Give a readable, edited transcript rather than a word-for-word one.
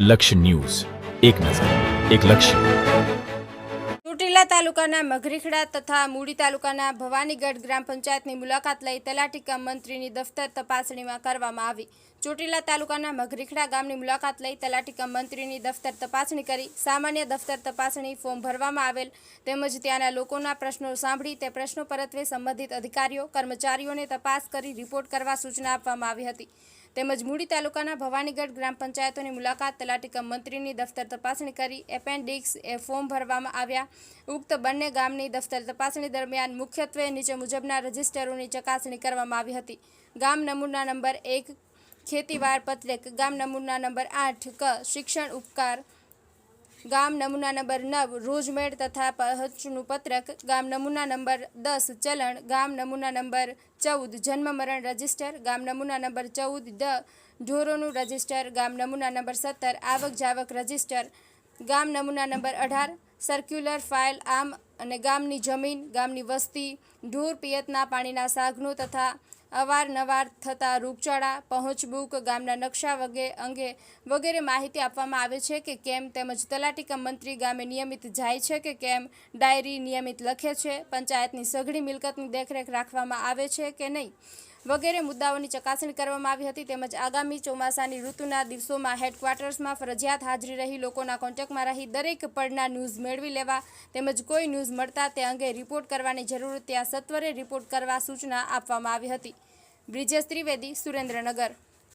લક્ષ્ય ન્યૂઝ, એક નજર, એક લક્ષ્ય. ચોટીલા તાલુકાના મઘરીખડા તથા મૂડી તાલુકાના ભવાનીગઢ ગ્રામ પંચાયતની મુલાકાત લઈ તલાટી કમ મંત્રીની દફતર તપાસણીમાં કરવામાં આવી. ચોટીલા તાલુકાના મઘરીખડા ગામની મુલાકાત લઈ તલાટી કમ મંત્રીની દફતર તપાસણી કરી. સામાન્ય દફતર તપાસણી ફોર્મ ભરવામાં આવેલ તેમજ ત્યાંના લોકોના પ્રશ્નો સાંભળી તે પ્રશ્નો પરત્વે સંબંધિત અધિકારીઓ કર્મચારીઓને તપાસ કરી રિપોર્ટ કરવા સૂચના આપવામાં આવી હતી. તેમજ મૂડી તાલુકાના ભવાનીગઢ ગ્રામ પંચાયતોની મુલાકાત તલાટી કમ મંત્રીની દફતર તપાસણી કરી એપેન્ડિક્સ એ ફોર્મ ભરવામાં આવ્યા. ઉક્ત બંને ગામની દફતર તપાસણી દરમિયાન મુખ્યત્વે નીચે મુજબના રજિસ્ટરોની ચકાસણી કરવામાં આવી હતી. ગામ નમૂના નંબર 1 ખેતીવાર પત્રક, ગામ નમૂના નંબર 8 ક શિક્ષણ ઉપકાર, ગામ નમૂના નંબર 9 રોજમેળ તથા પહંચનું પત્રક, ગામ નમૂના નંબર 10 ચલણ, ગામ નમૂના નંબર 14 જન્મ મરણ રજિસ્ટર, ગામ નમૂના નંબર 14 ઢોરોનું રજિસ્ટર, ગામ નમૂના નંબર 17 આવક જાવક રજિસ્ટર, ગામ નમૂના નંબર 18 સર્ક્યુલર ફાઇલ આમ અને ગામની જમીન, ગામની વસ્તી, ઢોર પિયતના પાણીના સાગનો તથા અવારનવાર થતા રોગચાળા, પહોંચ બુક, ગામના નકશા અંગે વગેરે માહિતી આપવામાં આવે છે કે કેમ, તેમજ તલાટી કમ મંત્રી ગામે નિયમિત જાય છે કે કેમ, ડાયરી નિયમિત લખે છે, પંચાયતની સઘળી મિલકતની દેખરેખ રાખવામાં આવે છે કે નહીં વગેરે મુદ્દાઓની ચકાસણી કરવામાં આવી હતી. તેમજ આગામી ચોમાસાની ઋતુના દિવસોમાં હેડક્વાર્ટર્સમાં ફરજિયાત હાજરી રહી લોકોના કોન્ટેક્ટમાં રહી દરેક પડના ન્યૂઝ મેળવી લેવા તેમજ કોઈ ન્યૂઝ મળતા તે અંગે રિપોર્ટ કરવાની જરૂર ત્યાં સત્વરે રિપોર્ટ કરવા સૂચના આપવામાં આવી હતી. બ્રિજેશ ત્રિવેદી, સુરેન્દ્રનગર.